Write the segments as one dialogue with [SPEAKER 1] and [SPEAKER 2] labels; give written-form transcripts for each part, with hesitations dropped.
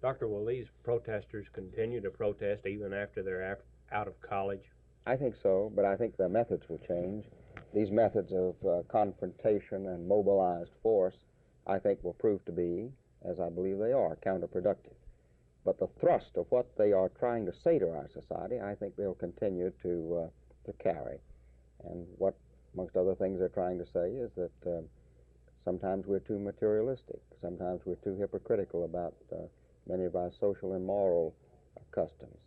[SPEAKER 1] Doctor, will these protesters continue to protest even after they're out of college?
[SPEAKER 2] I think so, but I think the methods will change. These methods of confrontation and mobilized force, I think, will prove to be, as I believe they are, counterproductive. But the thrust of what they are trying to say to our society, I think they'll continue to carry. And what, amongst other things, they're trying to say is that sometimes we're too materialistic. Sometimes we're too hypocritical about many of our social and moral customs.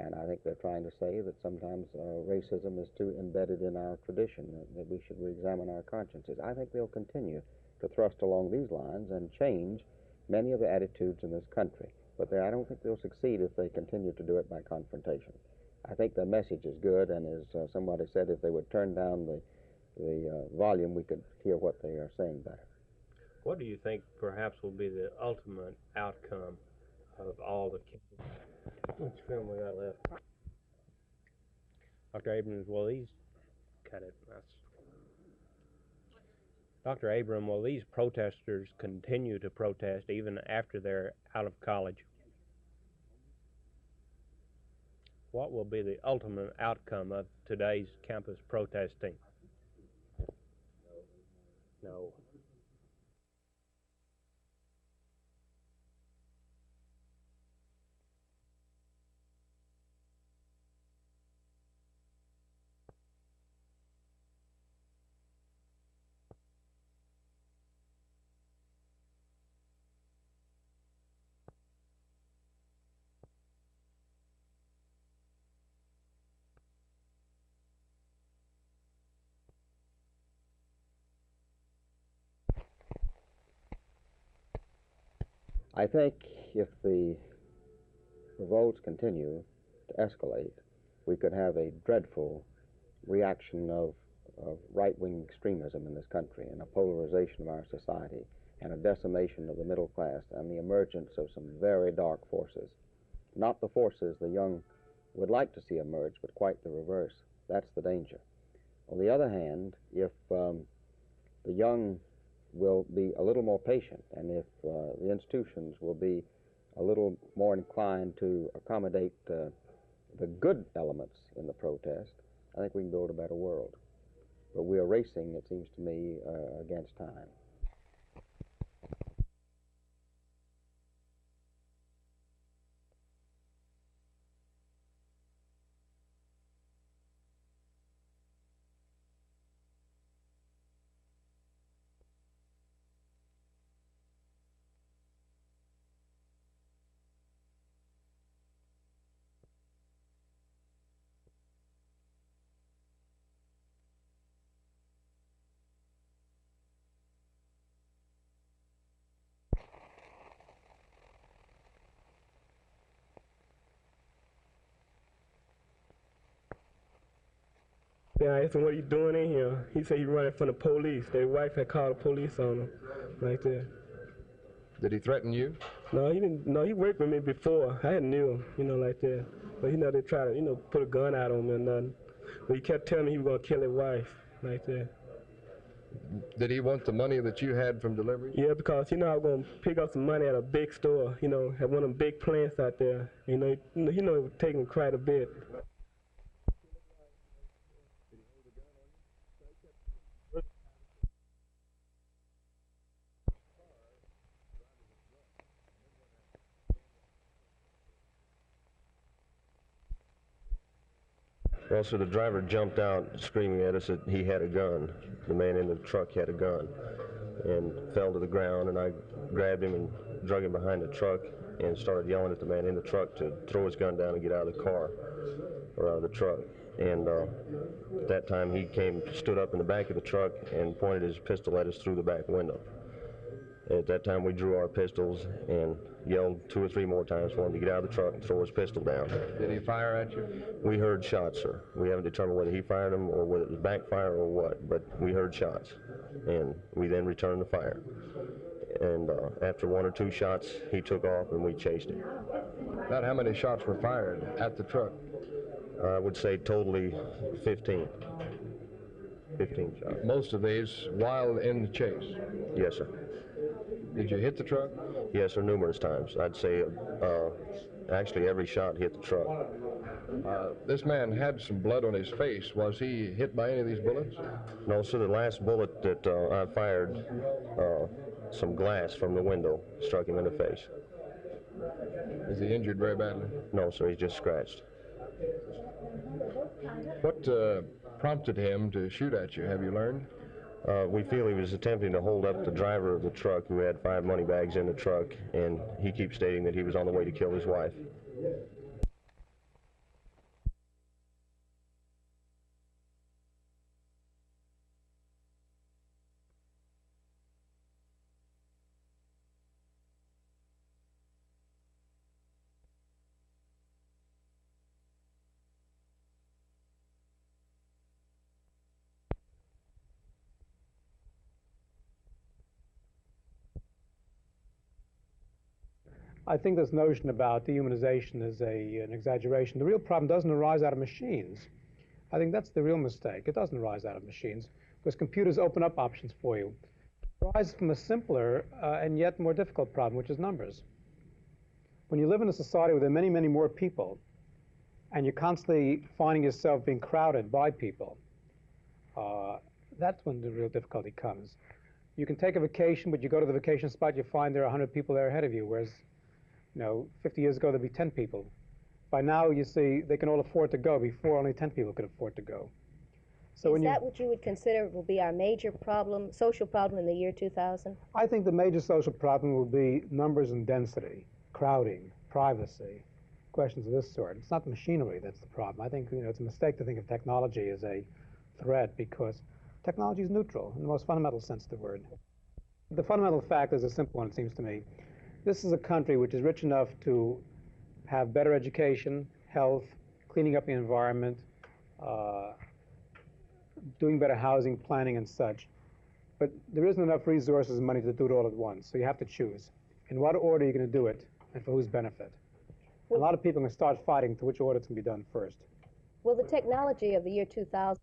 [SPEAKER 2] And I think they're trying to say that sometimes racism is too embedded in our tradition, that we should re-examine our consciences. I think they'll continue to thrust along these lines and change many of the attitudes in this country. But I don't think they'll succeed if they continue to do it by confrontation. I think the message is good, and as somebody said, if they would turn down the volume, we could hear what they are saying better.
[SPEAKER 1] What do you think perhaps will be the ultimate outcome of all the... Which film we got left? Dr. Abrams, will these... Cut it. Dr. Abram, will these protesters continue to protest even after they're out of college? What will be the ultimate outcome of today's campus protesting? No.
[SPEAKER 2] I think if the revolts continue to escalate, we could have a dreadful reaction of right-wing extremism in this country, and a polarization of our society, and a decimation of the middle class, and the emergence of some very dark forces. Not the forces the young would like to see emerge, but quite the reverse. That's the danger. On the other hand, if the young will be a little more patient, and if the institutions will be a little more inclined to accommodate the good elements in the protest, I think we can build a better world. But we are racing, it seems to me, against time.
[SPEAKER 3] Then I asked him what he doing in here. He said he running from the police. Their wife had called the police on him, right there.
[SPEAKER 4] Did he threaten you?
[SPEAKER 3] No, he didn't. No, he worked with me before. I hadn't knew him, like that. But they tried to, put a gun out on me or nothing. But he kept telling me he was gonna kill his wife, like that.
[SPEAKER 4] Did he want the money that you had from delivery?
[SPEAKER 3] Yeah, because I was gonna pick up some money at a big store. At one of them big plants out there. It was taking quite a bit.
[SPEAKER 5] Well, so the driver jumped out screaming at us that he had a gun. The man in the truck had a gun and fell to the ground, and I grabbed him and drug him behind the truck and started yelling at the man in the truck to throw his gun down and get out of the car or out of the truck. And at that time he stood up in the back of the truck and pointed his pistol at us through the back window. At that time we drew our pistols and yelled 2 or 3 more times for him to get out of the truck and throw his pistol down.
[SPEAKER 4] Did he fire at you?
[SPEAKER 5] We heard shots, sir. We haven't determined whether he fired them or whether it was backfire or what, but we heard shots. And we then returned the fire. And after 1 or 2 shots, he took off and we chased him.
[SPEAKER 4] About how many shots were fired at the truck?
[SPEAKER 5] I would say totally 15. 15 shots.
[SPEAKER 4] Most of these while in the chase?
[SPEAKER 5] Yes, sir.
[SPEAKER 4] Did you hit the truck?
[SPEAKER 5] Yes, sir, numerous times. I'd say actually every shot hit the truck.
[SPEAKER 4] This man had some blood on his face. Was he hit by any of these bullets?
[SPEAKER 5] No, sir, the last bullet that I fired, some glass from the window struck him in the face.
[SPEAKER 4] Is he injured very badly?
[SPEAKER 5] No, sir, he's just scratched.
[SPEAKER 4] What prompted him to shoot at you, have you learned?
[SPEAKER 5] We feel he was attempting to hold up the driver of the truck who had 5 money bags in the truck, and he keeps stating that he was on the way to kill his wife.
[SPEAKER 6] I think this notion about dehumanization is an exaggeration. The real problem doesn't arise out of machines. I think that's the real mistake. It doesn't arise out of machines because computers open up options for you. It arises from a simpler and yet more difficult problem, which is numbers. When you live in a society where there are many, many more people, and you're constantly finding yourself being crowded by people, that's when the real difficulty comes. You can take a vacation, but you go to the vacation spot, you find there are 100 people there ahead of you, whereas 50 years ago, there'd be 10 people. By now, you see, they can all afford to go. Before, only 10 people could afford to go. So
[SPEAKER 7] is that what you would consider will be our major problem, social problem in the year 2000?
[SPEAKER 6] I think the major social problem will be numbers and density, crowding, privacy, questions of this sort. It's not the machinery that's the problem. I think it's a mistake to think of technology as a threat because technology is neutral in the most fundamental sense of the word. The fundamental fact is a simple one, it seems to me. This is a country which is rich enough to have better education, health, cleaning up the environment, doing better housing, planning, and such. But there isn't enough resources and money to do it all at once, so you have to choose. In what order are you going to do it, and for whose benefit? A lot of people are going to start fighting to which order it's going to be done first.
[SPEAKER 7] Will the technology of the year 2000